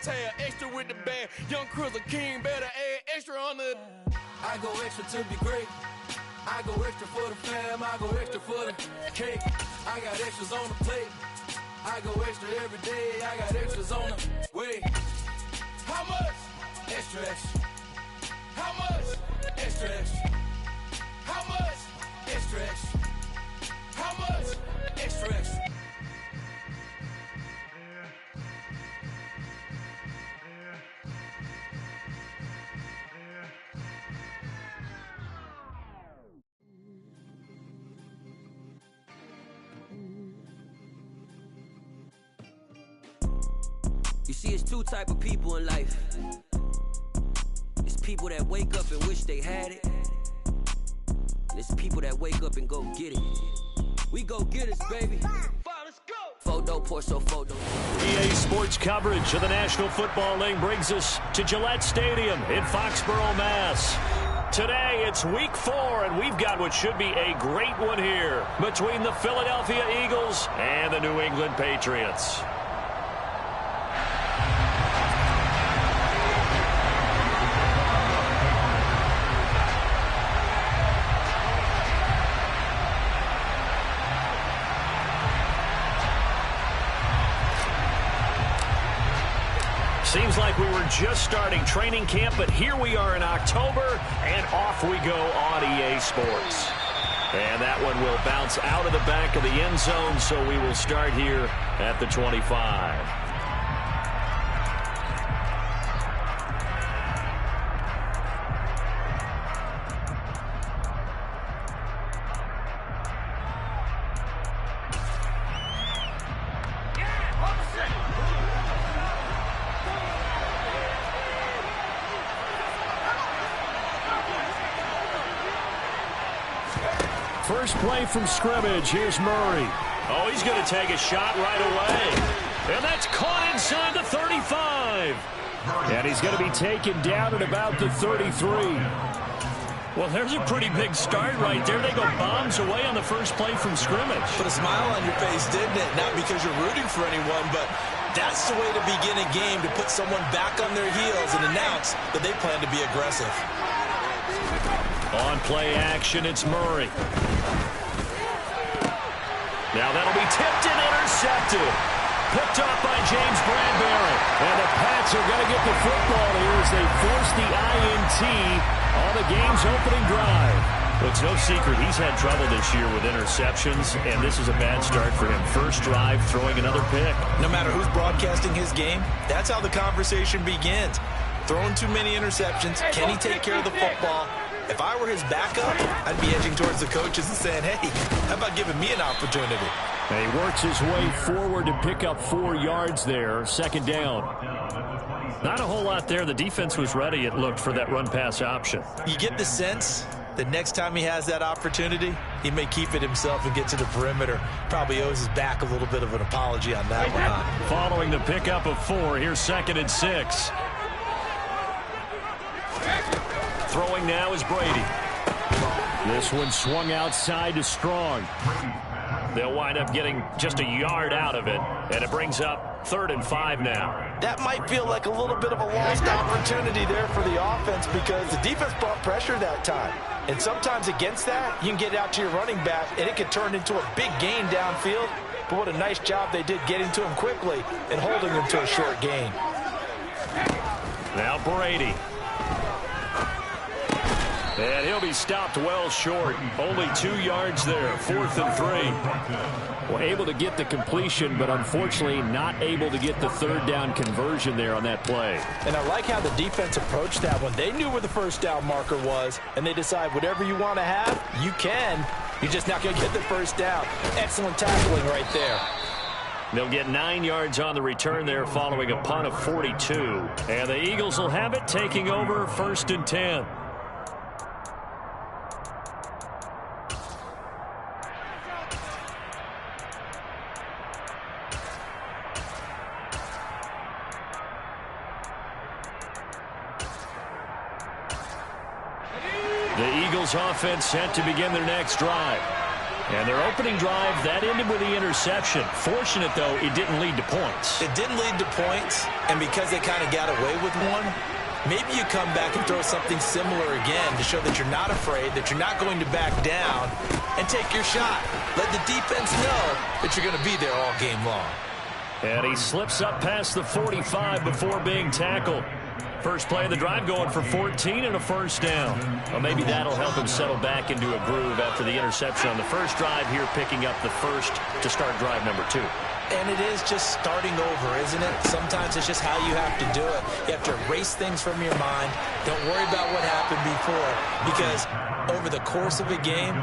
tail, extra with the bag. Young Crizzle King better add extra on the. I go extra to be great. I go extra for the fam. I go extra for the cake. I got extras on the plate. I go extra every day. I got extras on the way. How much? Extra, extra. How much? Extra, extra. How much? Extra, extra. How much? Extra, extra. You see, it's two type of people in life. It's people that wake up and wish they had it. And it's people that wake up and go get it. We go get it, baby. Let's go. Photo, Porso, photo. EA Sports coverage of the National Football League brings us to Gillette Stadium in Foxborough, Mass. Today, it's week 4, and we've got what should be a great one here between the Philadelphia Eagles and the New England Patriots. Seems like we were just starting training camp, but here we are in October, and off we go on EA Sports. And that one will bounce out of the back of the end zone, so we will start here at the 25. First play from scrimmage. Here's Murray. Oh, he's going to take a shot right away. And that's caught inside the 35. And he's going to be taken down at about the 33. Well, there's a pretty big start right there. They go bombs away on the first play from scrimmage. Put a smile on your face, didn't it? Not because you're rooting for anyone, but that's the way to begin a game, to put someone back on their heels and announce that they plan to be aggressive. On play action, it's Murray. Now that'll be tipped and intercepted. Picked up by James Bradbury. And the Pats are going to get the football here as they force the INT on the game's opening drive. Well, it's no secret he's had trouble this year with interceptions, and this is a bad start for him. First drive, throwing another pick. No matter who's broadcasting his game, that's how the conversation begins. Throwing too many interceptions. Can he take care of the football? If I were his backup, I'd be edging towards the coaches and saying, hey, how about giving me an opportunity? And he works his way forward to pick up 4 yards there. Second down. Not a whole lot there. The defense was ready, it looked, for that run-pass option. You get the sense that next time he has that opportunity, he may keep it himself and get to the perimeter. Probably owes his back a little bit of an apology on that one. Following the pickup of 4, here's 2nd and 6. Throwing now is Brady. This one swung outside to Strong. They'll wind up getting just a yard out of it, and it brings up 3rd and 5 now. That might feel like a little bit of a lost opportunity there for the offense because the defense brought pressure that time. And sometimes against that, you can get out to your running back, and it could turn into a big gain downfield. But what a nice job they did getting to him quickly and holding him to a short gain. Now Brady. And he'll be stopped well short. Only 2 yards there. 4th and 3. Well, able to get the completion, but unfortunately not able to get the 3rd down conversion there on that play. And I like how the defense approached that one. They knew where the 1st down marker was, and they decide whatever you want to have, you can. You're just not going to get the 1st down. Excellent tackling right there. They'll get 9 yards on the return there following a punt of 42. And the Eagles will have it, taking over 1st and 10. The Eagles offense set to begin their next drive. And their opening drive, that ended with the interception. Fortunate, though, it didn't lead to points. It didn't lead to points, and because they kind of got away with one, maybe you come back and throw something similar again to show that you're not afraid, that you're not going to back down, and take your shot. Let the defense know that you're going to be there all game long. And he slips up past the 45 before being tackled. First play of the drive going for 14 and a first down. Well, maybe that'll help him settle back into a groove after the interception on the first drive here, picking up the first to start drive number 2. And it is just starting over, isn't it? Sometimes it's just how you have to do it. You have to erase things from your mind. Don't worry about what happened before, because over the course of a game,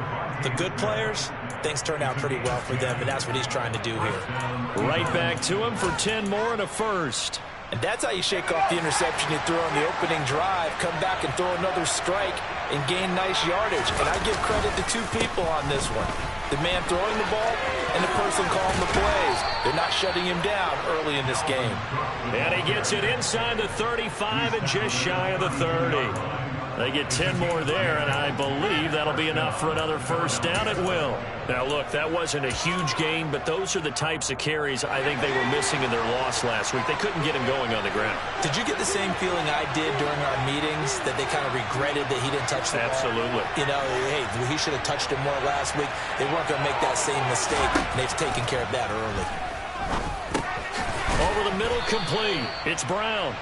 the good players, things turn out pretty well for them, and that's what he's trying to do here. Right back to him for 10 more and a first. And that's how you shake off the interception you threw on the opening drive, come back and throw another strike and gain nice yardage. And I give credit to two people on this one. The man throwing the ball and the person calling the plays. They're not shutting him down early in this game. And he gets it inside the 35 and just shy of the 30. They get 10 more there, and I believe that'll be enough for another first down. It will. Now, look, that wasn't a huge gain, but those are the types of carries I think they were missing in their loss last week. They couldn't get him going on the ground. Did you get the same feeling I did during our meetings, that they kind of regretted that he didn't touch the ball? Absolutely. You know, hey, he should have touched it more last week. They weren't going to make that same mistake. They've taken care of that early. Over the middle, complete. It's Brown.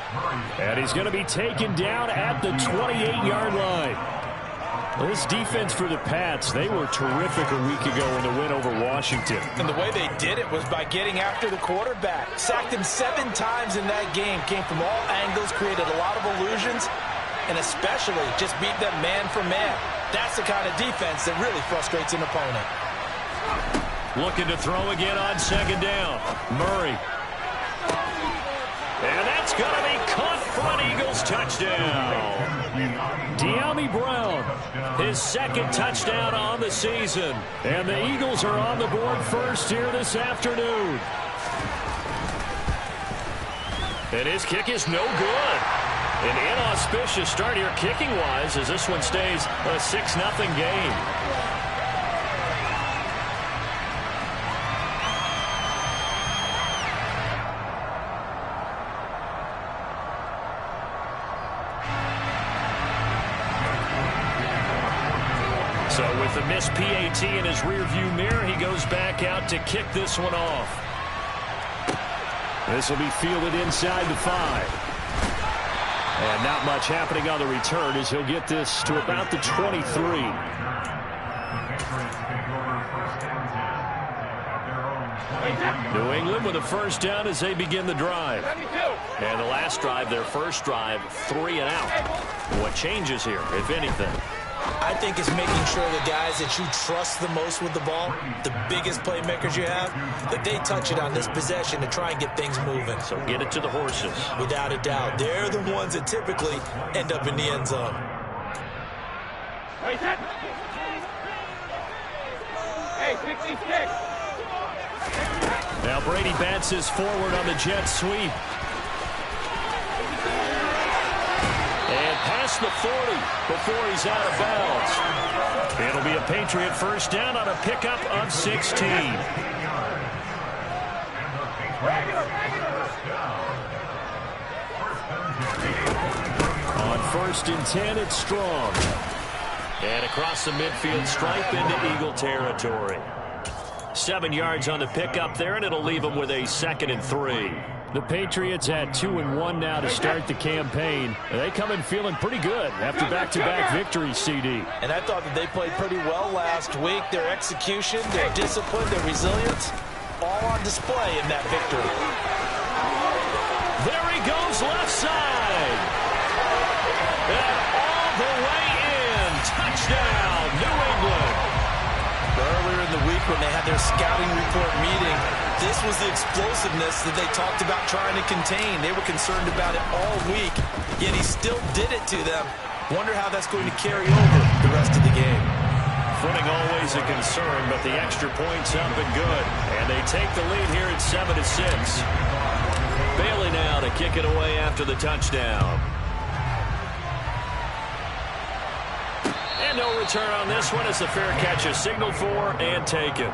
And he's going to be taken down at the 28-yard line. This defense for the Pats, they were terrific a week ago in the win over Washington. And the way they did it was by getting after the quarterback. Sacked him 7 times in that game. Came from all angles, created a lot of illusions, and especially just beat them man for man. That's the kind of defense that really frustrates an opponent. Looking to throw again on second down. Murray. And that's going to be caught for an Eagles touchdown. De'Ami Brown, his second touchdown on the season. And the Eagles are on the board first here this afternoon. And his kick is no good. An inauspicious start here kicking-wise as this one stays a 6-0 game. So with the missed PAT in his rearview mirror, he goes back out to kick this one off. This will be fielded inside the 5. And not much happening on the return as he'll get this to about the 23. New England with a first down as they begin the drive. And the last drive, their first drive, 3 and out. What changes here, if anything? I think it's making sure the guys that you trust the most with the ball, the biggest playmakers you have, that they touch it on this possession to try and get things moving. So get it to the horses. Without a doubt. They're the ones that typically end up in the end zone. Hey, 66. Now Brady bats his forward on the jet sweep. And past the 40 before he's out of bounds. It'll be a Patriot first down on a pickup of 16. On 1st and 10, it's Strong. And across the midfield stripe into Eagle territory. 7 yards on the pickup there, and it'll leave them with a 2nd and 3. The Patriots at 2-1 now to start the campaign. They come in feeling pretty good after back-to-back victories, CD. And I thought that they played pretty well last week. Their execution, their discipline, their resilience, all on display in that victory. There he goes left side. And all the way in. Touchdown, New England. Earlier in the week when they had their scouting report meeting, this was the explosiveness that they talked about trying to contain. They were concerned about it all week, yet he still did it to them. Wonder how that's going to carry over the rest of the game. Footing always a concern, but the extra point's up and good. And they take the lead here at 7-6. Bailey now to kick it away after the touchdown. And And no return on this one as the fair catch is signaled for and taken.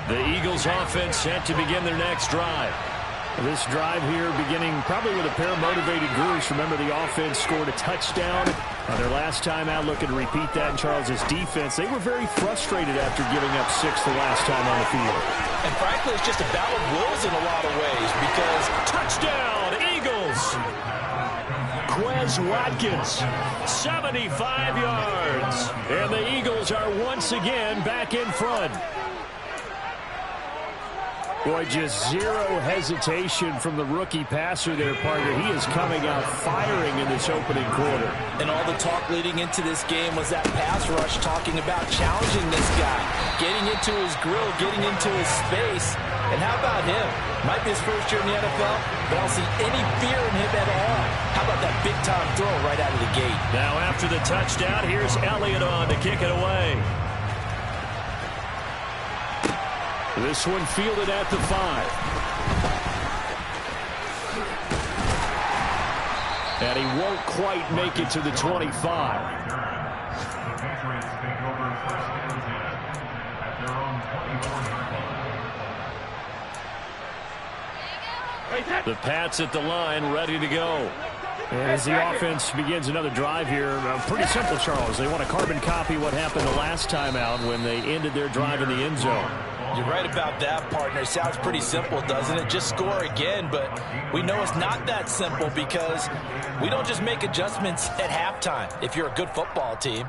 The Eagles offense set to begin their next drive. This drive here beginning probably with a pair of motivated groups. Remember, the offense scored a touchdown on their last time out, looking to repeat that in Charles' defense. They were very frustrated after giving up 6 the last time on the field. And frankly, it's just a battle of wills in a lot of ways because touchdown, Eagles! Quez Watkins, 75 yards. And the Eagles are once again back in front. Boy, just zero hesitation from the rookie passer there, partner. He is coming out firing in this opening quarter. And all the talk leading into this game was that pass rush talking about challenging this guy, getting into his grill, getting into his space. And how about him? Might be his first year in the NFL, but I don't see any fear in him at all. How about that big-time throw right out of the gate? Now after the touchdown, here's Elliott on to kick it away. This one fielded at the 5. And he won't quite make it to the 25. The Pats at the line, ready to go. And as the offense begins another drive here, pretty simple, Charles. They want to carbon copy what happened the last time out when they ended their drive in the end zone. You're right about that, partner. Sounds pretty simple, doesn't it? Just score again, but we know it's not that simple because we don't just make adjustments at halftime. If you're a good football team,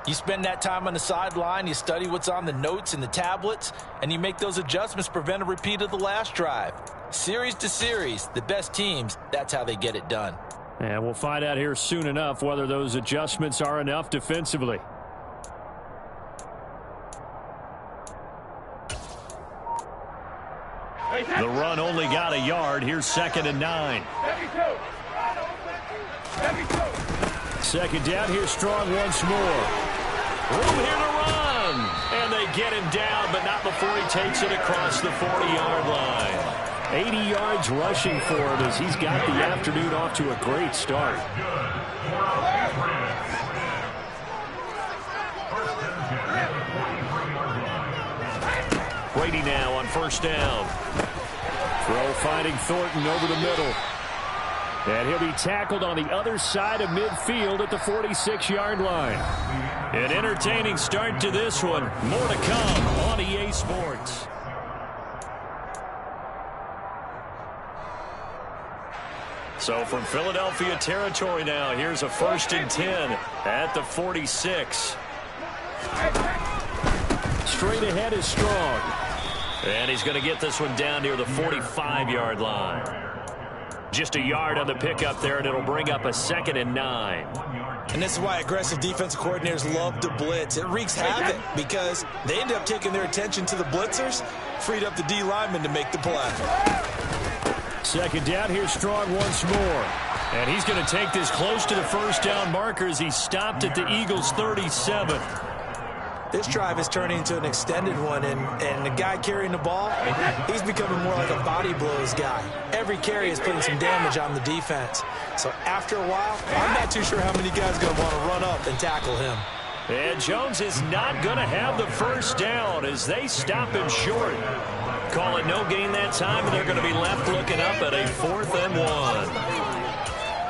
you spend that time on the sideline, you study what's on the notes and the tablets, and you make those adjustments to prevent a repeat of the last drive. Series to series, the best teams, that's how they get it done. And we'll find out here soon enough whether those adjustments are enough defensively. The run only got a yard. Here's 2nd and 9. Second down. Here's Strong once more. Room here to run. And they get him down, but not before he takes it across the 40-yard line. 80 yards rushing for him as he's got the afternoon off to a great start. Brady now on 1st down. Throw finding Thornton over the middle. And he'll be tackled on the other side of midfield at the 46-yard line. An entertaining start to this one. More to come on EA Sports. So from Philadelphia territory now, here's a 1st and 10 at the 46. Straight ahead is Strong. And he's going to get this one down near the 45-yard line. Just a yard on the pickup there, and it'll bring up a 2nd and 9. And this is why aggressive defensive coordinators love to blitz. It wreaks havoc because they end up taking their attention to the blitzers, freed up the D lineman to make the play. 2nd down. Here's Strong once more. And he's going to take this close to the 1st down marker as he stopped at the Eagles' 37. This drive is turning into an extended one, and the guy carrying the ball, he's becoming more like a body blows guy. Every carry is putting some damage on the defense. So after a while, I'm not too sure how many guys are going to want to run up and tackle him. And Jones is not going to have the 1st down as they stop him short. Call it no gain that time, and they're going to be left looking up at a 4th and 1.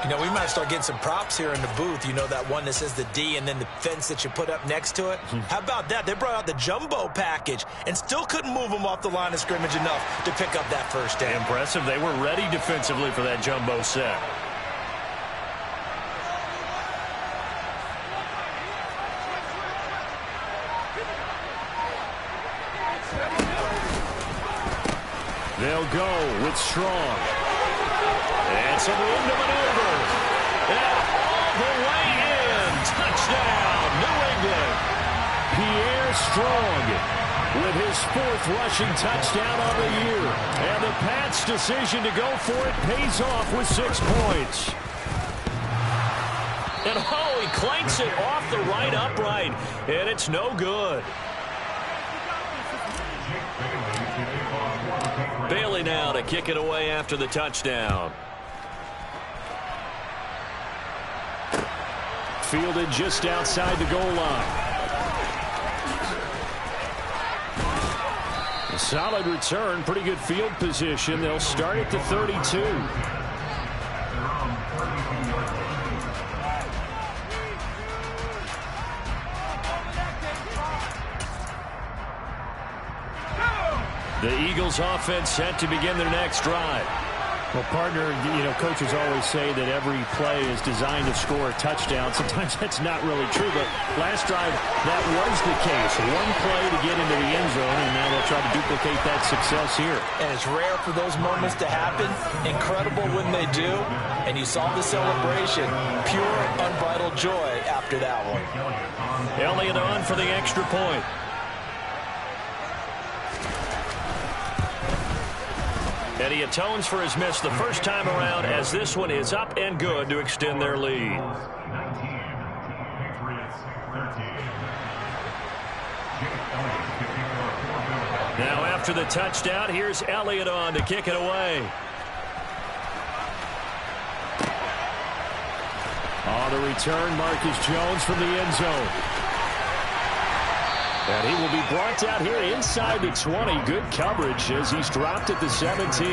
You know, we might start getting some props here in the booth. You know, that one that says the D and then the fence that you put up next to it? How about that? They brought out the jumbo package and still couldn't move them off the line of scrimmage enough to pick up that 1st down. Impressive. They were ready defensively for that jumbo set. They'll go with Strong. And some room to maneuver. And all the way in. Touchdown, New England. Pierre Strong with his 4th rushing touchdown on the year. And the Pats' decision to go for it pays off with 6 points. And oh, he clanks it off the right upright. And it's no good. Bailey now to kick it away after the touchdown. Fielded just outside the goal line. A solid return, pretty good field position. They'll start at the 32. The Eagles offense set to begin their next drive. Well, partner, coaches always say that every play is designed to score a touchdown. Sometimes that's not really true, but last drive, that was the case. One play to get into the end zone, and now they'll try to duplicate that success here. And it's rare for those moments to happen. Incredible when they do. And you saw the celebration. Pure, unbridled joy after that one. Elliott on for the extra point. And he atones for his miss the first time around, as this one is up and good to extend their lead. Now after the touchdown, here's Elliott on to kick it away. On the return, Marcus Jones from the end zone. And he will be brought down here inside the 20. Good coverage as he's dropped at the 17.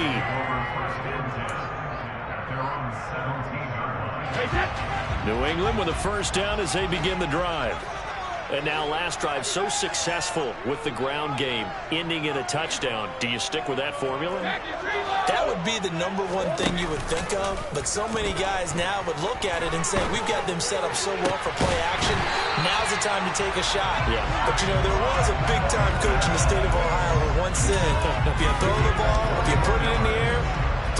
New England with a first down as they begin the drive. And now last drive so successful with the ground game, ending in a touchdown. Do you stick with that formula? That would be the #1 thing you would think of, but so many guys now would look at it and say, we've got them set up so well for play action. Now's the time to take a shot. Yeah. But, there was a big-time coach in the state of Ohio who once said, if you throw the ball, if you put it in the air,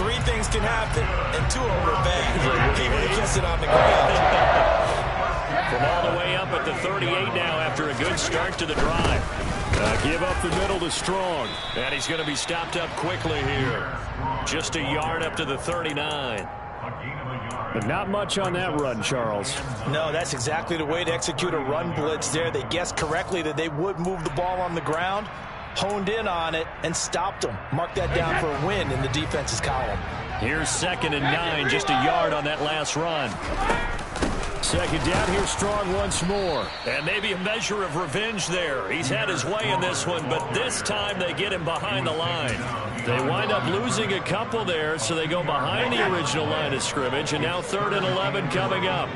3 things can happen, and 2 of them are bad. He would have kept it on the ground. From all the way up at the 38 now after a good start to the drive. Give up the middle to Strong. And he's going to be stopped up quickly here. Just a yard up to the 39. But not much on that run, Charles. No, that's exactly the way to execute a run blitz there. They guessed correctly that they would move the ball on the ground, honed in on it, and stopped them. Mark that down for a win in the defense's column. Here's 2nd and 9, just a yard on that last run. Second down, here Strong once more. And maybe a measure of revenge there. He's had his way in this one, but this time they get him behind the line. They wind up losing a couple there, so they go behind the original line of scrimmage, and now 3rd and 11 coming up.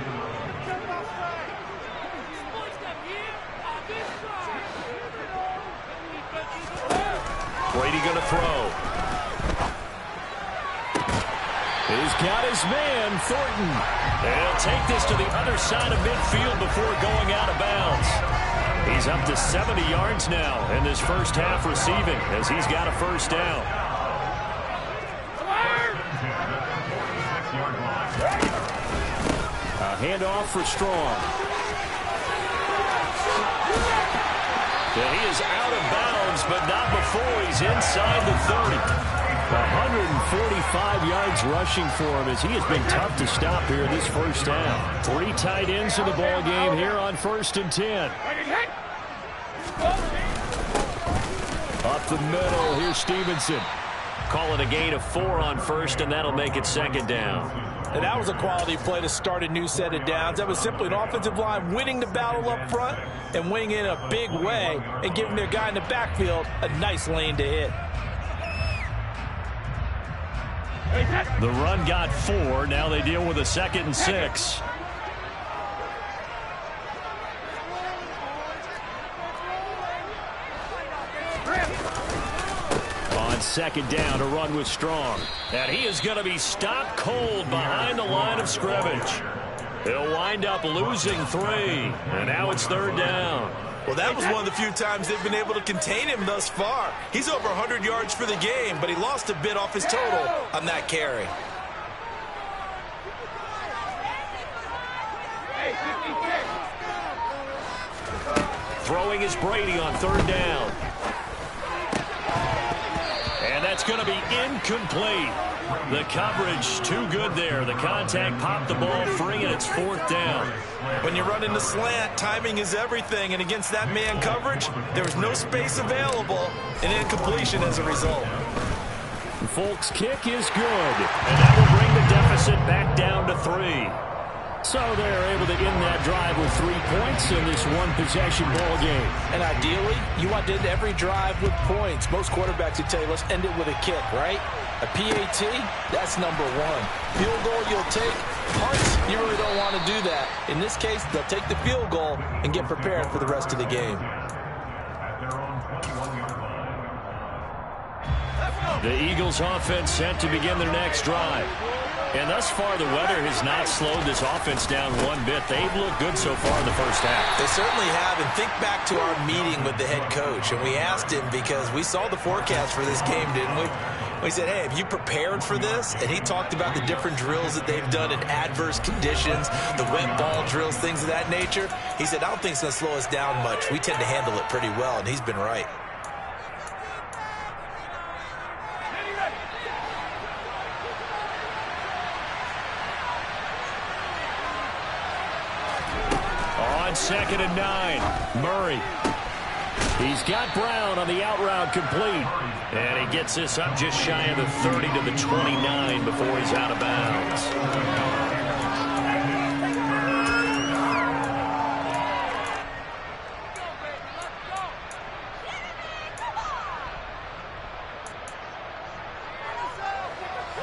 Brady going to throw. He's got his man, Thornton. And he'll take this to the other side of midfield before going out of bounds. He's up to 70 yards now in this first half receiving as he's got a first down. A handoff for Strong. And he is out of bounds, but not before he's inside the 30. 145 yards rushing for him as he has been tough to stop here this first down. 3 tight ends in the ball game here on 1st and 10. Up the middle, here's Stevenson. Call it a gain of 4 on 1st, and that'll make it 2nd down. And that was a quality play to start a new set of downs. That was simply an offensive line winning the battle up front and winning in a big way and giving their guy in the backfield a nice lane to hit. The run got 4. Now they deal with a 2nd and 6. On 2nd down, a run with Strong. And he is going to be stopped cold behind the line of scrimmage. He'll wind up losing 3. And now it's 3rd down. Well, that was one of the few times they've been able to contain him thus far. He's over 100 yards for the game, but he lost a bit off his total on that carry. Throwing is Brady on 3rd down. And that's going to be incomplete. The coverage too good there. The contact popped the ball free, and it's 4th down. When you run in the slant, timing is everything, and against that man coverage, there was no space available, and incompletion as a result. Folk's kick is good, and that will bring the deficit back down to 3. So they're able to end that drive with 3 points in this one-possession ball game. And ideally, you want to end every drive with points. Most quarterbacks would tell you, let's end it with a kick, right? A PAT, that's number 1. Field goal you'll take. Punts, you really don't want to do that. In this case, they'll take the field goal and get prepared for the rest of the game. The Eagles offense set to begin their next drive. And thus far, the weather has not slowed this offense down one bit. They've looked good so far in the first half. They certainly have. And think back to our meeting with the head coach. And we asked him, because we saw the forecast for this game, didn't we? We said, hey, have you prepared for this? And he talked about the different drills that they've done in adverse conditions, the wet ball drills, things of that nature. He said, I don't think it's going to slow us down much. We tend to handle it pretty well, and he's been right. On 2nd and 9, Murray. He's got Brown on the out route complete. And he gets this up just shy of the 30 to the 29 before he's out of bounds.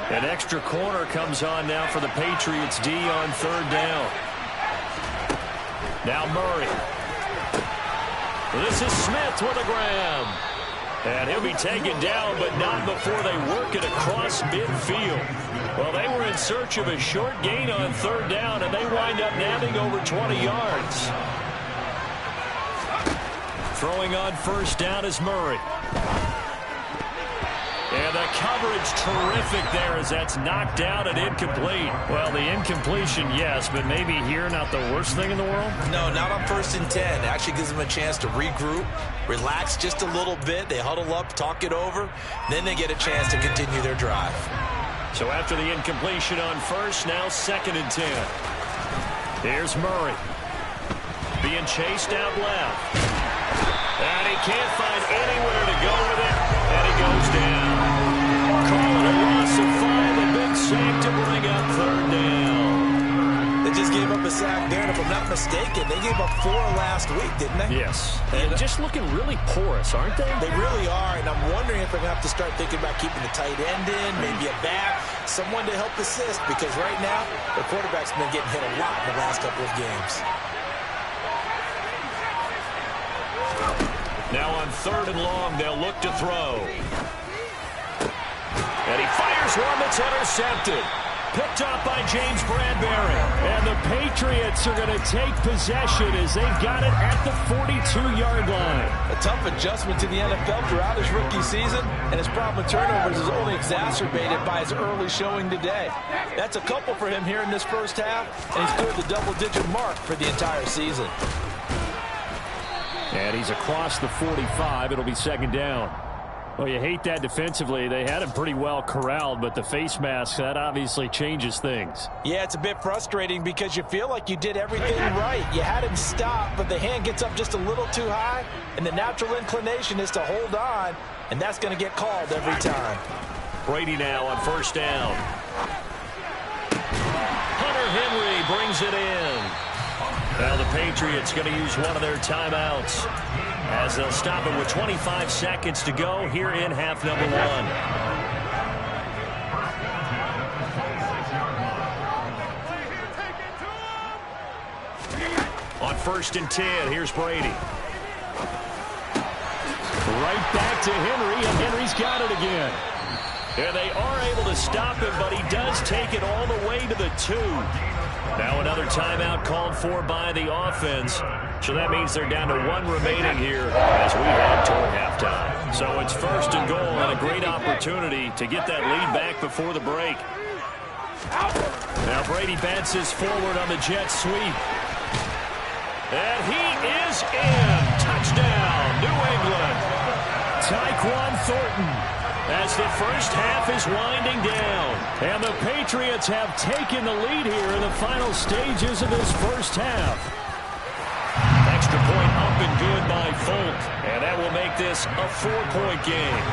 An extra corner comes on now for the Patriots D on 3rd down. Now Murray. This is Smith with a grab. And he'll be taken down, but not before they work it across midfield. Well, they were in search of a short gain on 3rd down, and they wind up nabbing over 20 yards. Throwing on 1st down is Murray. And the coverage terrific there as that's knocked out and incomplete. Well, the incompletion, yes, but maybe here not the worst thing in the world? No, not on 1st and 10. It actually gives them a chance to regroup, relax just a little bit. They huddle up, talk it over. Then they get a chance to continue their drive. So after the incompletion on 1st, now 2nd and 10. Here's Murray. Being chased out left. And he can't find anywhere to go with it. And he goes down. Calling a loss of 5, a big sack to bring up 3rd down. They just gave up a sack there, and if I'm not mistaken, they gave up 4 last week, didn't they? Yes. And just looking really porous, aren't they? They really are, and I'm wondering if they're going to have to start thinking about keeping the tight end in, maybe a back, someone to help assist, because right now, the quarterback's been getting hit a lot in the last couple of games. Now on 3rd and long, they'll look to throw. And he fires one that's intercepted. Picked up by James Bradbury. And the Patriots are going to take possession as they've got it at the 42-yard line. A tough adjustment to the NFL throughout his rookie season, and his problem with turnovers is only exacerbated by his early showing today. That's a couple for him here in this first half, and he's cleared the double-digit mark for the entire season. And he's across the 45. It'll be 2nd down. Well, you hate that defensively. They had him pretty well corralled, but the face mask, that obviously changes things. Yeah, it's a bit frustrating because you feel like you did everything right. You had him stop, but the hand gets up just a little too high, and the natural inclination is to hold on, and that's going to get called every time. Brady now on 1st down. Hunter Henry brings it in. Now the Patriots going to use one of their timeouts as they'll stop it with 25 seconds to go here in half number 1. On 1st and 10, here's Brady. Right back to Henry, and Henry's got it again. And they are able to stop him, but he does take it all the way to the 2. Now another timeout called for by the offense. So that means they're down to 1 remaining here as we head toward halftime. So it's 1st and goal and a great opportunity to get that lead back before the break. Now Brady bounces forward on the jet sweep. And he is in. Touchdown, New England. Tyquan Thornton. As the first half is winding down. And the Patriots have taken the lead here in the final stages of this first half. Extra point up and good by Folk. And that will make this a 4-point game.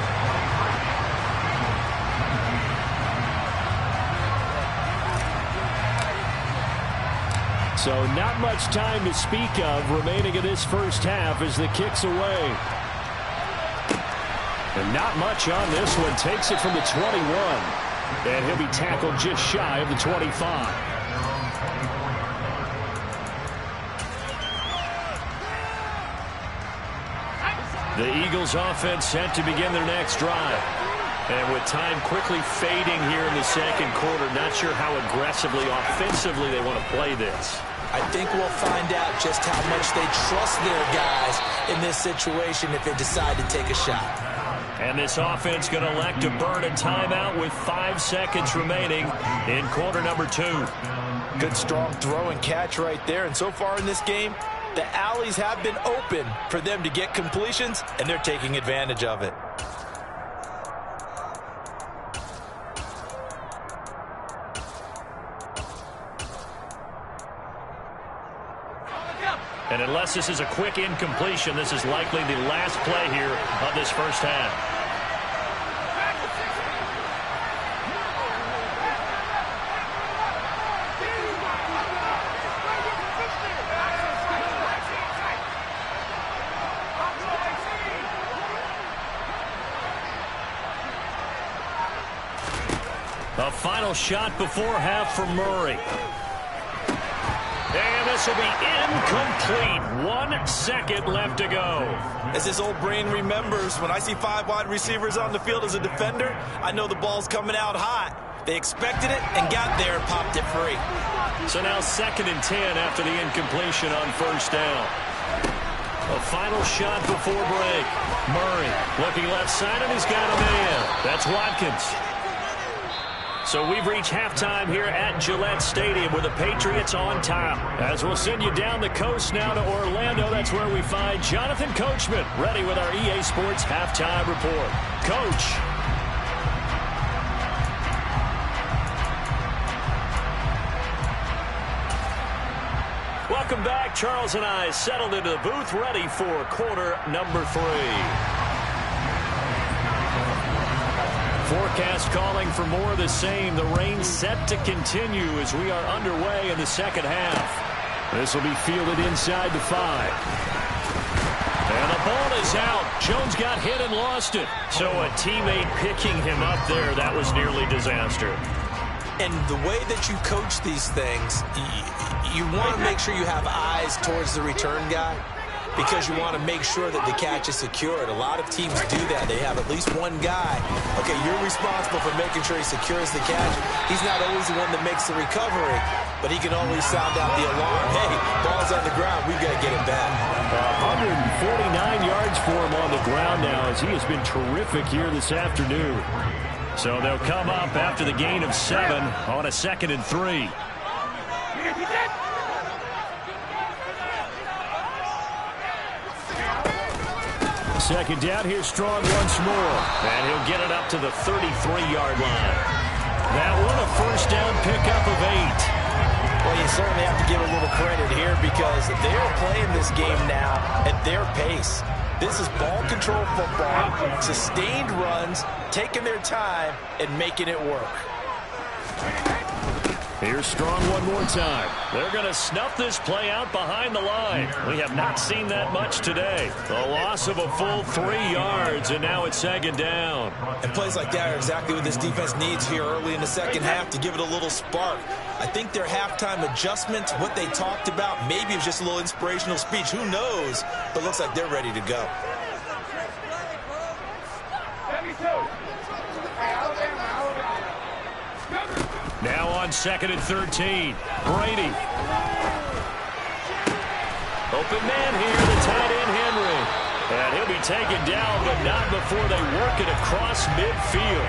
So not much time to speak of remaining in this first half as the kick's away. And not much on this one. Takes it from the 21. And he'll be tackled just shy of the 25. The Eagles offense set to begin their next drive. And with time quickly fading here in the second quarter, not sure how aggressively, offensively they want to play this. I think we'll find out just how much they trust their guys in this situation if they decide to take a shot. And this offense going to elect to burn a timeout with 5 seconds remaining in quarter number 2. Good strong throw and catch right there. And so far in this game, the alleys have been open for them to get completions, and they're taking advantage of it. And unless this is a quick incompletion, this is likely the last play here of this first half. A final shot before half for Murray. And this will be incomplete. 1 second left to go. As this old brain remembers, when I see 5 wide receivers on the field as a defender, I know the ball's coming out hot. They expected it and got there and popped it free. So now 2nd and 10 after the incompletion on first down. A final shot before break. Murray looking left side, and he's got a man. That's Watkins. So we've reached halftime here at Gillette Stadium with the Patriots on top. As we'll send you down the coast now to Orlando, that's where we find Jonathan Coachman ready with our EA Sports Halftime Report. Coach. Welcome back. Charles and I settled into the booth ready for quarter number 3. Forecast calling for more of the same. The rain set to continue as we are underway in the second half. This will be fielded inside the 5. And the ball is out. Jones got hit and lost it. So a teammate picking him up there, that was nearly disaster. And the way that you coach these things, you want to make sure you have eyes towards the return guy, because you want to make sure that the catch is secured. A lot of teams do that. They have at least one guy. Okay, you're responsible for making sure he secures the catch. He's not always the one that makes the recovery, but he can always sound out the alarm. Hey, ball's on the ground. We've got to get it back. 149 yards for him on the ground now as he has been terrific here this afternoon. So they'll come up after the gain of 7 on a 2nd and 3. Second down, here's Strong once more. And he'll get it up to the 33-yard line. That one a first down pickup of 8. Well, you certainly have to give a little credit here because they're playing this game now at their pace. This is ball control football, sustained runs, taking their time, and making it work. Here's Strong one more time. They're going to snuff this play out behind the line. We have not seen that much today. A loss of a full 3 yards, and now it's 2nd down. And plays like that are exactly what this defense needs here early in the second half to give it a little spark. I think their halftime adjustment, what they talked about, maybe it was just a little inspirational speech. Who knows? But looks like they're ready to go. Now on 2nd and 13. Brady. Open man here, the tight end Henry. And he'll be taken down, but not before they work it across midfield.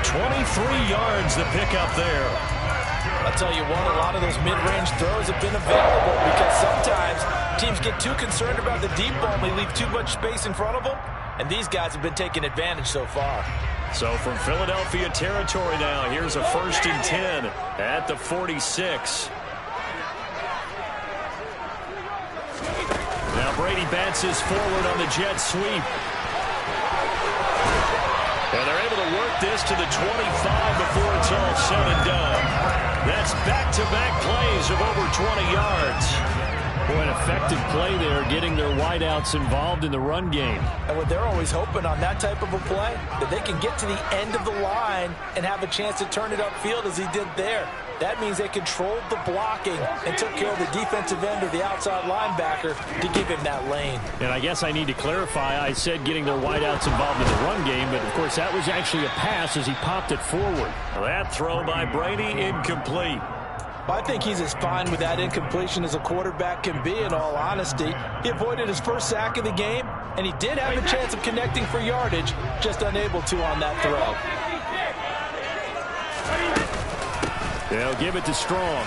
23 yards the pickup there. I'll tell you what, a lot of those mid-range throws have been available because sometimes teams get too concerned about the deep ball and they leave too much space in front of them. And these guys have been taking advantage so far. So from Philadelphia territory now, here's a 1st and 10 at the 46. Now Brady bounces forward on the jet sweep. And they're able to work this to the 25 before it's all said and done. That's back-to-back plays of over 20 yards. Boy, an effective play there, getting their wideouts involved in the run game. And what they're always hoping on that type of a play, that they can get to the end of the line and have a chance to turn it upfield as he did there. That means they controlled the blocking and took care of the defensive end or the outside linebacker to give him that lane. And I guess I need to clarify, I said getting their wideouts involved in the run game, but of course that was actually a pass as he popped it forward. That throw by Brady incomplete. I think he's as fine with that incompletion as a quarterback can be, in all honesty. He avoided his first sack of the game, and he did have a chance of connecting for yardage, just unable to on that throw. They'll give it to Strong.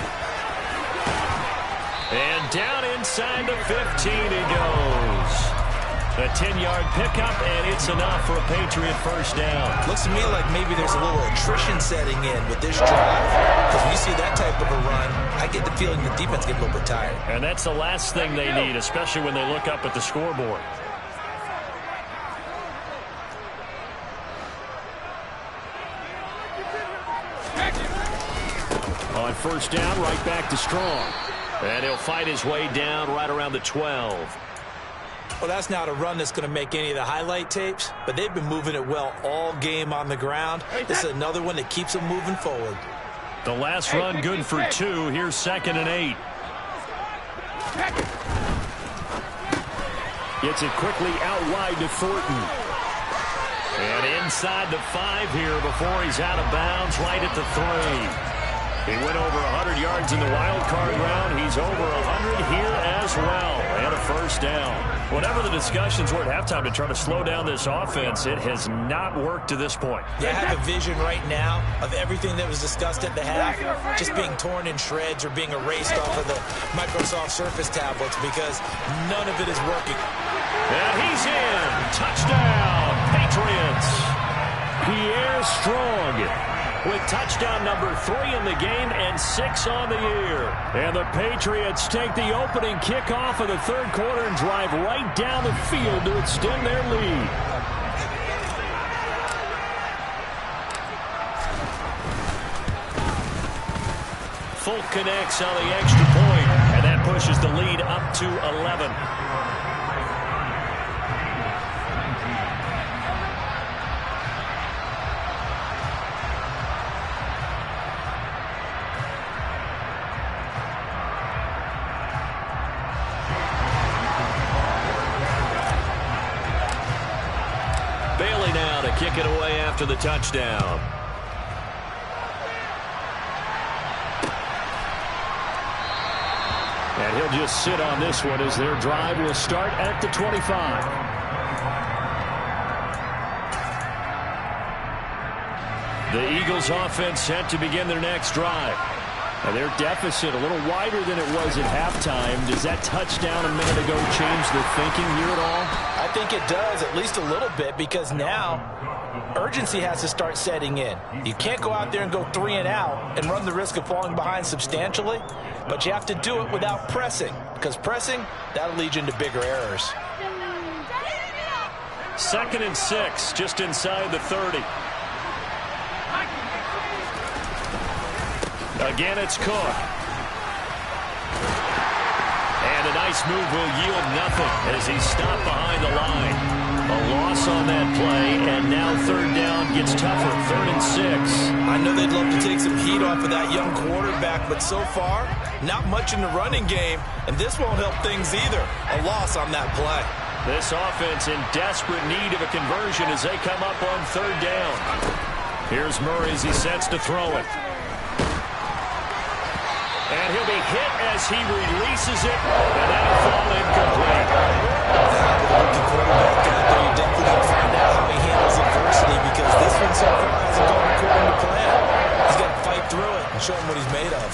And down inside the 15 he goes. A 10-yard pickup, and it's enough for a Patriot first down. Looks to me like maybe there's a little attrition setting in with this drive. Because when you see that type of a run, I get the feeling the defense gets a little bit tired. And that's the last thing they need, especially when they look up at the scoreboard. On first down, right back to Strong. And he'll fight his way down right around the 12. Well, that's not a run that's going to make any of the highlight tapes, but they've been moving it well all game on the ground. This is another one that keeps them moving forward. The last run good for 2. Here's 2nd and 8. Gets it quickly out wide to Thornton. And inside the 5 here before he's out of bounds, right at the 3. He went over 100 yards in the wild card round. He's over 100 here as well. And a first down. Whatever the discussions were at halftime to try to slow down this offense, it has not worked to this point. Yeah, I have a vision right now of everything that was discussed at the half just being torn in shreds or being erased off of the Microsoft Surface tablets because none of it is working. And he's in. Touchdown, Patriots. Pierre Strong with touchdown number 3 in the game and 6 on the year. And the Patriots take the opening kickoff of the third quarter and drive right down the field to extend their lead. Folk connects on the extra point, and that pushes the lead up to 11. Kick it away after the touchdown. And he'll just sit on this one as their drive will start at the 25. The Eagles offense set to begin their next drive. And their deficit a little wider than it was at halftime. Does that touchdown a minute ago change the thinking here at all? I think it does, at least a little bit, because now urgency has to start setting in. You can't go out there and go 3 and out and run the risk of falling behind substantially, but you have to do it without pressing, because pressing, that'll lead you into bigger errors. 2nd and 6, just inside the 30. Again, it's Cook. And a nice move will yield nothing as he's stopped behind the line. A loss on that play, and now third down gets tougher. 3rd and 6. I know they'd love to take some heat off of that young quarterback, but so far, not much in the running game, and this won't help things either. A loss on that play. This offense in desperate need of a conversion as they come up on 3rd down. Here's Murray as he sets to throw it. And he'll be hit as he releases it, and that'll fall incomplete. The quarterback out there, you're definitely going to find out how he handles adversity, because this one so far hasn't gone according to plan. He's got to fight through it and show him what he's made of.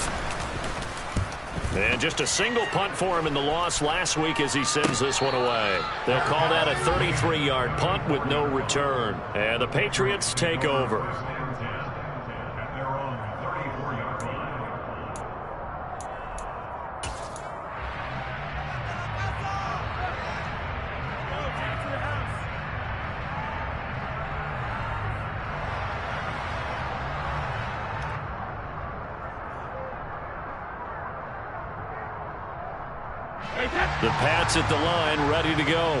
And just a single punt for him in the loss last week as he sends this one away. They'll call that a 33-yard punt with no return. And the Patriots take over. The Pats at the line, ready to go.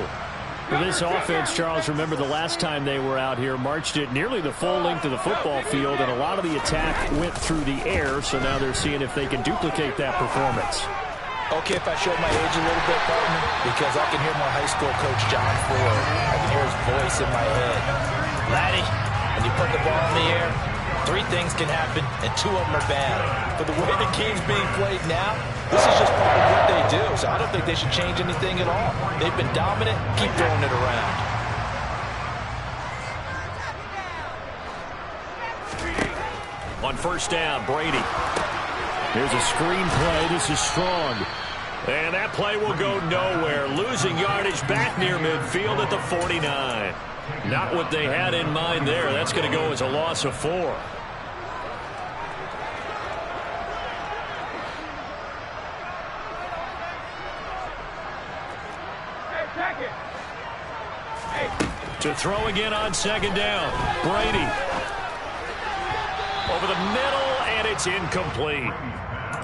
Well, this offense, Charles, remember the last time they were out here, marched it nearly the full length of the football field, and a lot of the attack went through the air, so now they're seeing if they can duplicate that performance. Okay, if I show my age a little bit, partner, because I can hear my high school coach, John Ford. I can hear his voice in my head. Laddie, when you put the ball in the air, 3 things can happen, and 2 of them are bad. But the way the game's being played now, this is just part of what they do, so I don't think they should change anything at all. They've been dominant. Keep throwing it around. On first down, Brady. Here's a screen play. This is strong. And that play will go nowhere. Losing yardage back near midfield at the 49. Not what they had in mind there. That's going to go as a loss of 4. To throw again on second down. Brady. Over the middle, and it's incomplete.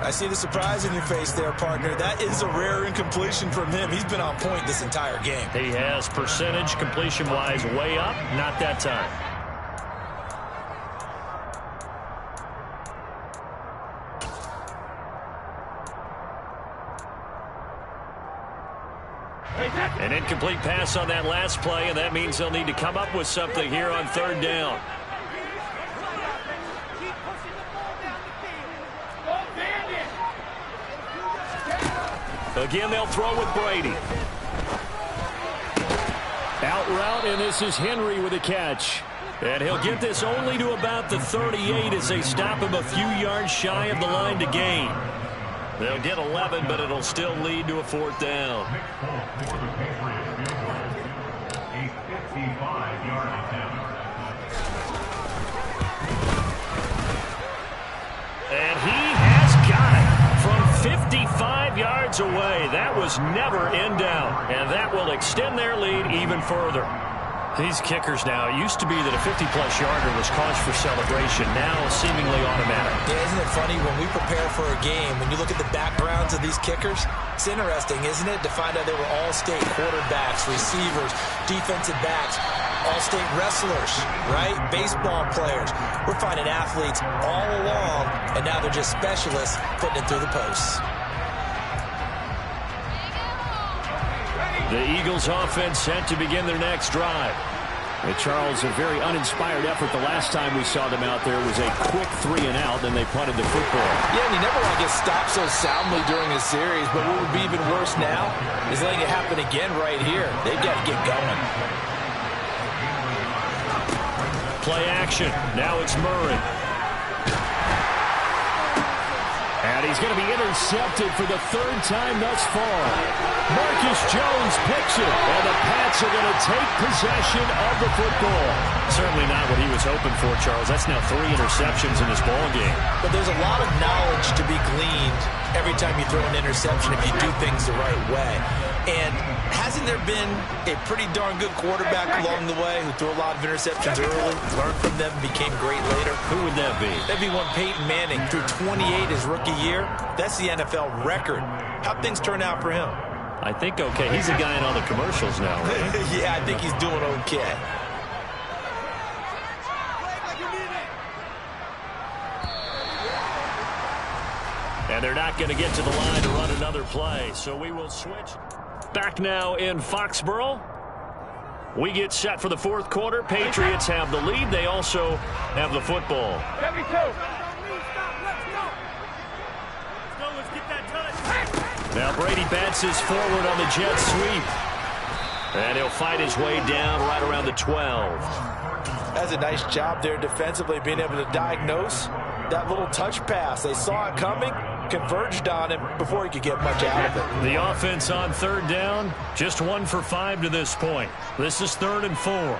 I see the surprise in your face there, partner. That is a rare incompletion from him. He's been on point this entire game. He has percentage completion-wise way up. Not that time. An incomplete pass on that last play, and that means they'll need to come up with something here on third down. Again, they'll throw with Brady. Out route, and this is Henry with a catch. And he'll get this only to about the 38 as they stop him a few yards shy of the line to gain. They'll get 11, but it'll still lead to a 4th down. And he has got it from 55 yards away. That was never in doubt, and that will extend their lead even further. These kickers now, it used to be that a 50-plus yarder was cause for celebration. Now seemingly automatic. Yeah, isn't it funny when we prepare for a game, when you look at the backgrounds of these kickers, it's interesting, isn't it, to find out they were all-state quarterbacks, receivers, defensive backs, all-state wrestlers, right? Baseball players. We're finding athletes all along, and now they're just specialists putting it through the posts. The Eagles offense set to begin their next drive. And Charles, a very uninspired effort. The last time we saw them out there was a quick 3 and out, then they punted the football. Yeah, and you never want to get stopped so soundly during a series, but what would be even worse now is letting it happen again right here. They've got to get going. Play action. Now it's Murray. And he's going to be intercepted for the 3rd time thus far. Marcus Jones picks it, and the Pats are going to take possession of the football. Certainly not what he was hoping for, Charles. That's now 3 interceptions in this ball game. But there's a lot of knowledge to be gleaned every time you throw an interception if you do things the right way. And hasn't there been a pretty darn good quarterback along the way who threw a lot of interceptions early, learned from them, became great later? Who would that be? That'd be one Peyton Manning, threw 28 his rookie year. That's the NFL record. How'd things turn out for him? I think okay. He's a guy in all the commercials now, right? Yeah, I think he's doing okay. And they're not going to get to the line to run another play, so we will switch. Back now in Foxborough. We get set for the 4th quarter. Patriots have the lead. They also have the football. Now Brady bats his forward on the jet sweep. And he'll fight his way down right around the 12. That's a nice job there defensively, being able to diagnose that little touch pass. They saw it coming, converged on him before he could get much out of it. The offense on 3rd down, just 1 for 5 to this point. This is 3rd and 4.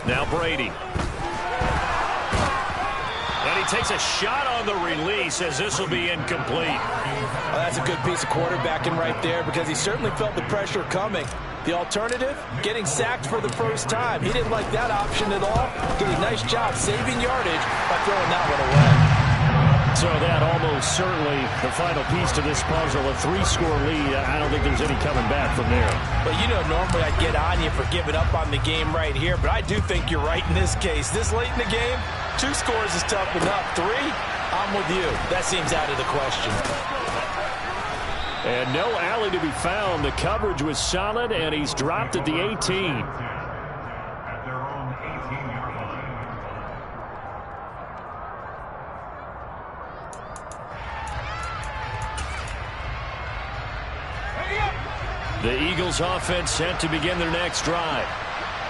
Now Brady. And he takes a shot on the release as this will be incomplete. Well, that's a good piece of quarterbacking right there because he certainly felt the pressure coming. The alternative, getting sacked for the first time. He didn't like that option at all. Did a nice job saving yardage by throwing that one away. So that almost certainly the final piece to this puzzle, a 3-score lead. I don't think there's any coming back from there. Well, you know, normally I'd get on you for giving up on the game right here, but I do think you're right in this case. This late in the game, 2 scores is tough enough. 3, I'm with you. That seems out of the question. And no alley to be found. The coverage was solid, and he's dropped at the 18. The Eagles offense set to begin their next drive.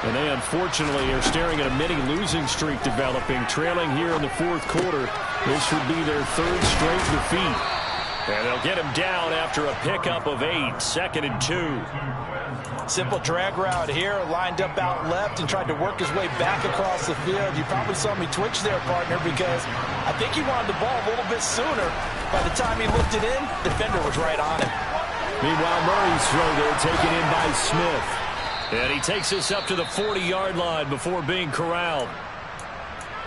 And they unfortunately are staring at a mini losing streak developing, trailing here in the 4th quarter. This would be their 3rd straight defeat. And they'll get him down after a pickup of 8, 2nd and 2. Simple drag route here, lined up out left and tried to work his way back across the field. You probably saw me twitch there, partner, because I think he wanted the ball a little bit sooner. By the time he looked it in, the defender was right on him. Meanwhile, Murray's throw there taken in by Smith. And he takes this up to the 40-yard line before being corralled.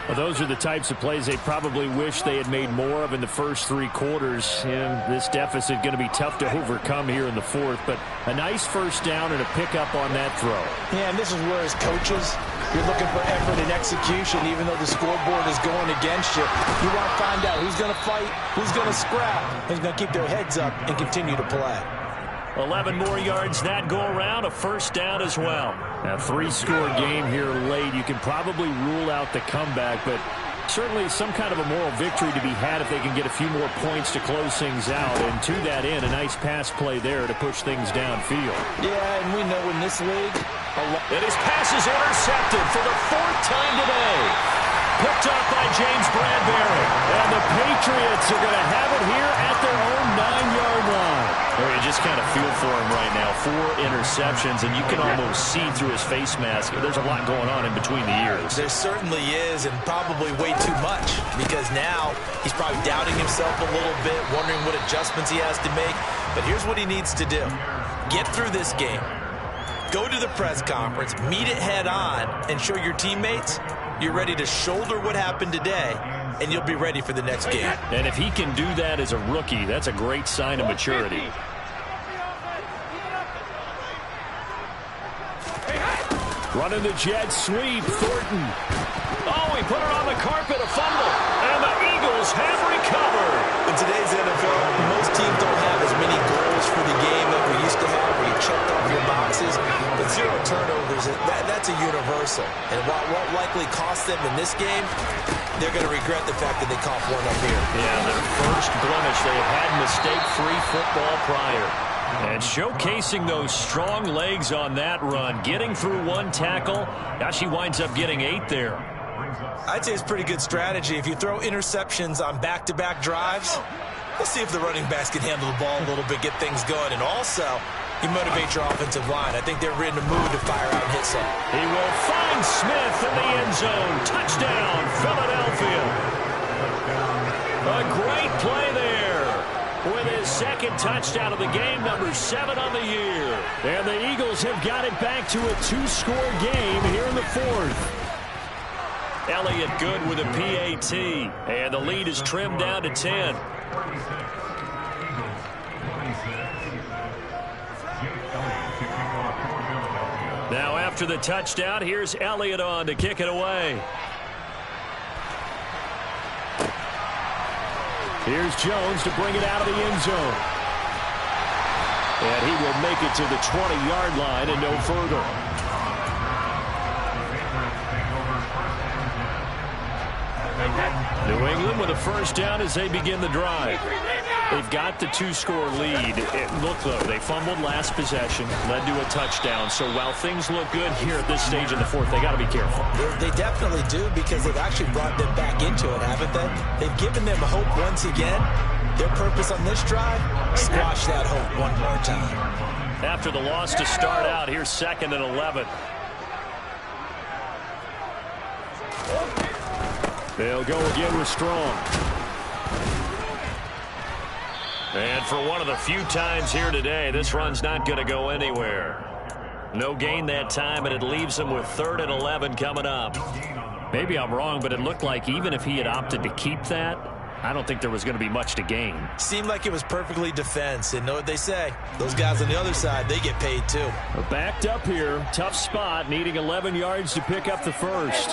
Well, those are the types of plays they probably wish they had made more of in the first 3 quarters. And this deficit going to be tough to overcome here in the 4th. But a nice first down and a pickup on that throw. Yeah, and this is where as coaches, you're looking for effort and execution, even though the scoreboard is going against you. You want to find out who's going to fight, who's going to scrap, who's going to keep their heads up and continue to play. 11 more yards that go around, a first down as well. A 3-score game here late. You can probably rule out the comeback, but certainly some kind of a moral victory to be had if they can get a few more points to close things out. And to that end, a nice pass play there to push things downfield. Yeah, and we know in this league, and his pass is intercepted for the 4th time today. Picked up by James Bradbury. And the Patriots are going to have it here at their own 9-yard line. You just kind of feel for him right now. 4 interceptions, and you can almost see through his face mask. There's a lot going on in between the ears. There certainly is, and probably way too much, because now he's probably doubting himself a little bit, wondering what adjustments he has to make. But here's what he needs to do. Get through this game. Go to the press conference, meet it head on, and show your teammates you're ready to shoulder what happened today, and you'll be ready for the next game. And if he can do that as a rookie, that's a great sign of maturity. Running the jet sweep, Thornton. Oh, he put it on the carpet, a fumble. And the Eagles have recovered. In today's NFL, most teams don't have as many goals for the game like we used to have, where you checked off your boxes. But 0 turnovers, that's a universal. And what likely cost them in this game, they're going to regret the fact that they coughed one up here. Yeah, their first blemish. They have had mistake-free football prior. And showcasing those strong legs on that run, getting through 1 tackle. Gosh, he winds up getting 8 there. I'd say it's pretty good strategy. If you throw interceptions on back-to-back drives, we'll see if the running backs can handle the ball a little bit, get things going. And also, you motivate your offensive line. I think they're in the mood to fire out and hit some. He will find Smith in the end zone. Touchdown, Philadelphia. A great play there with his 2nd touchdown of the game, number 7 on the year. And the Eagles have got it back to a 2-score game here in the 4th. Elliott good with a PAT, and the lead is trimmed down to 10. Now after the touchdown, here's Elliott on to kick it away. Here's Jones to bring it out of the end zone. And he will make it to the 20-yard line and no further. New England with a first down as they begin the drive. They've got the 2-score lead. Look, though, they fumbled last possession, led to a touchdown. So while things look good here at this stage in the 4th, they got to be careful. They definitely do, because they've actually brought them back into it, haven't they? They've given them hope once again. Their purpose on this drive, squash that hope one more time. After the loss to start out, here's 2nd and 11. They'll go again with Strong. And for one of the few times here today, this run's not going to go anywhere. No gain that time, and it leaves him with 3rd and 11 coming up. Maybe I'm wrong, but it looked like even if he had opted to keep that, I don't think there was going to be much to gain. Seemed like it was perfectly defense. And know what they say. Those guys on the other side, they get paid too. We're backed up here. Tough spot, needing 11 yards to pick up the first.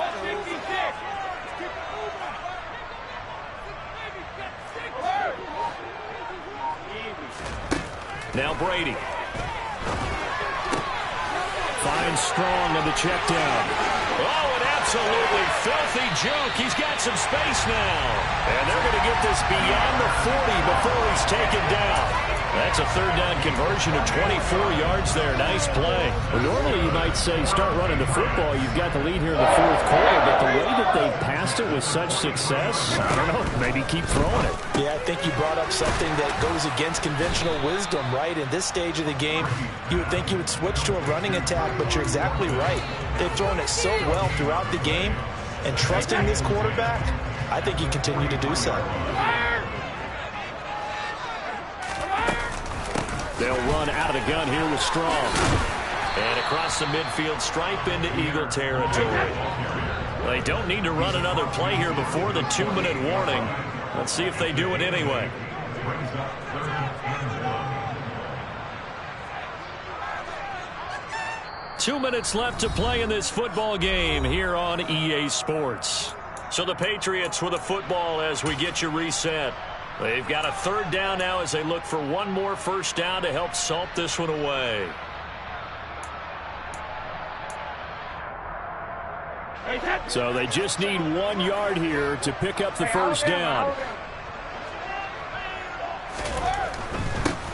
Now Brady. Finds Strong on the check down. Oh, an absolutely filthy juke. He's got some space now. And they're going to get this beyond the 40 before he's taken down. That's a 3rd down conversion of 24 yards there. Nice play. Well, normally you might say start running the football. You've got the lead here in the 4th quarter, but the way that they passed it with such success, I don't know, maybe keep throwing it. Yeah, I think you brought up something that goes against conventional wisdom, right? In this stage of the game, you would think you would switch to a running attack, but you're exactly right. They've thrown it so well throughout the game, and trusting this quarterback, I think you continue to do so. They'll run out of the gun here with Strong. And across the midfield stripe into Eagle territory. They don't need to run another play here before the 2-minute warning. Let's see if they do it anyway. Two minutes left to play in this football game here on EA Sports. So the Patriots with a football as we get you reset. They've got a 3rd down now as they look for one more first down to help salt this one away. So they just need 1 yard here to pick up the first down.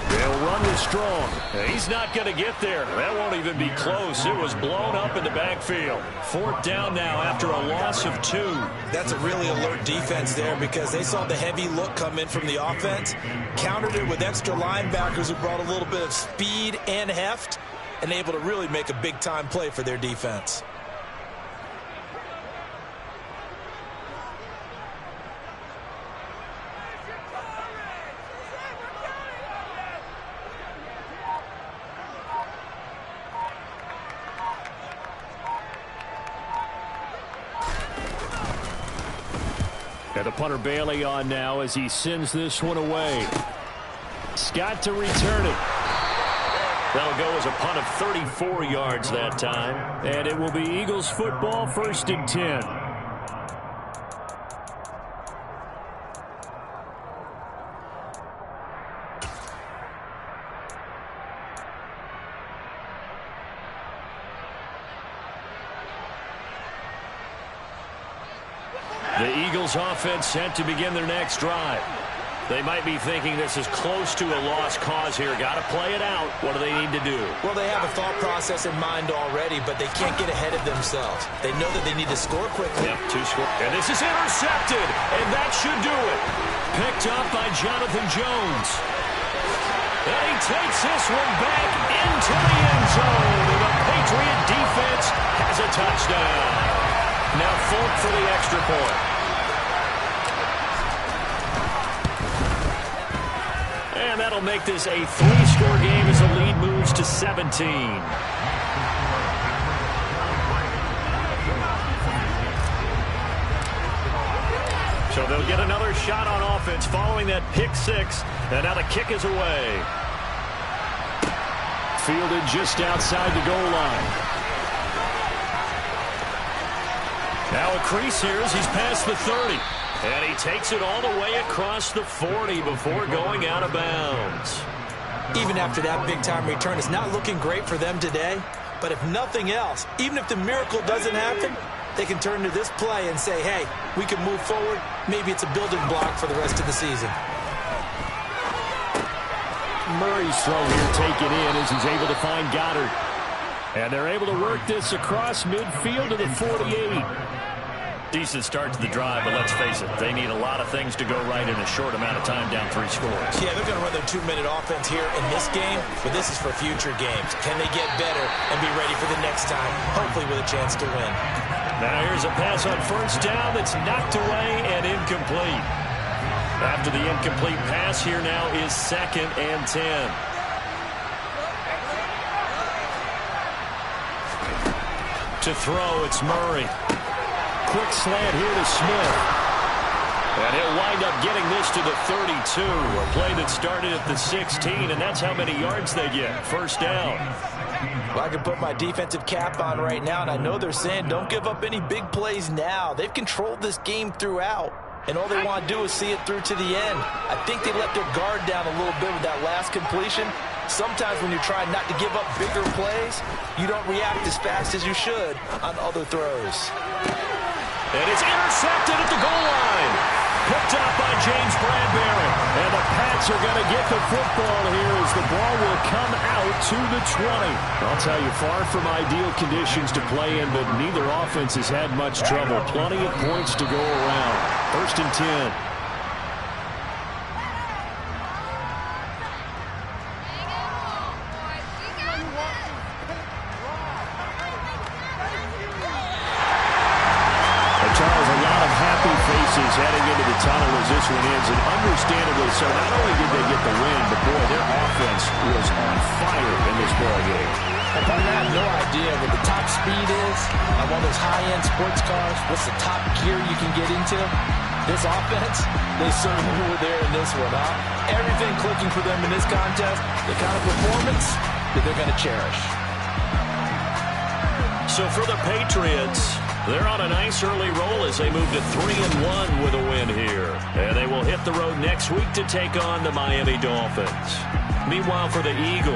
They'll run with Strong. He's not going to get there. That won't even be close. It was blown up in the backfield. 4th down now after a loss of 2. That's a really alert defense there because they saw the heavy look come in from the offense, countered it with extra linebackers who brought a little bit of speed and heft, and able to really make a big-time play for their defense. And the punter Bailey on now as he sends this one away. Scott to return it. That'll go as a punt of 34 yards that time. And it will be Eagles football, 1st and 10. The Eagles offense set to begin their next drive. They might be thinking this is close to a lost cause here. Got to play it out. What do they need to do? Well, they have a thought process in mind already, but they can't get ahead of themselves. They know that they need to score quickly. Yep, 2 scores. And this is intercepted, and that should do it. Picked up by Jonathan Jones. And he takes this one back into the end zone. And the Patriot defense has a touchdown. Now Folk for the extra point. And that'll make this a 3-score game as the lead moves to 17. So they'll get another shot on offense following that pick 6. And now the kick is away. Fielded just outside the goal line. Now a crease here as he's past the 30. And he takes it all the way across the 40 before going out of bounds. Even after that big-time return, it's not looking great for them today. But if nothing else, even if the miracle doesn't happen, they can turn to this play and say, hey, we can move forward. Maybe it's a building block for the rest of the season. Murray's throw here taken in as he's able to find Goddard. And they're able to work this across midfield to the 48. Decent start to the drive, but let's face it, they need a lot of things to go right in a short amount of time down 3 scores. Yeah, they're going to run their 2-minute offense here in this game, but this is for future games. Can they get better and be ready for the next time, hopefully with a chance to win? Now here's a pass on first down that's knocked away and incomplete. After the incomplete pass, here now is 2nd and 10. To throw, it's Murray. Quick slant here to Smith. And he'll wind up getting this to the 32. A play that started at the 16, and that's how many yards they get. First down. Well, I can put my defensive cap on right now, and I know they're saying don't give up any big plays now. They've controlled this game throughout, and all they want to do is see it through to the end. I think they let their guard down a little bit with that last completion. Sometimes when you're trying not to give up bigger plays, you don't react as fast as you should on other throws. And it's intercepted at the goal line. Picked up by James Bradbury. And the Pats are going to get the football here as the ball will come out to the 20. I'll tell you, far from ideal conditions to play in, but neither offense has had much trouble. Plenty of points to go around. 1st and 10. Heading into the tunnel as this one ends, and understandably so. Not only did they get the win, but boy, their offense was on fire in this ball game. I have no idea what the top speed is on one of those high-end sports cars. What's the top gear you can get into? This offense, they certainly were there in this one, huh? Everything clicking for them in this contest, the kind of performance that they're going to cherish. So for the Patriots, they're on a nice early roll as they move to 3-1 with a win here. And they will hit the road next week to take on the Miami Dolphins. Meanwhile, for the Eagles,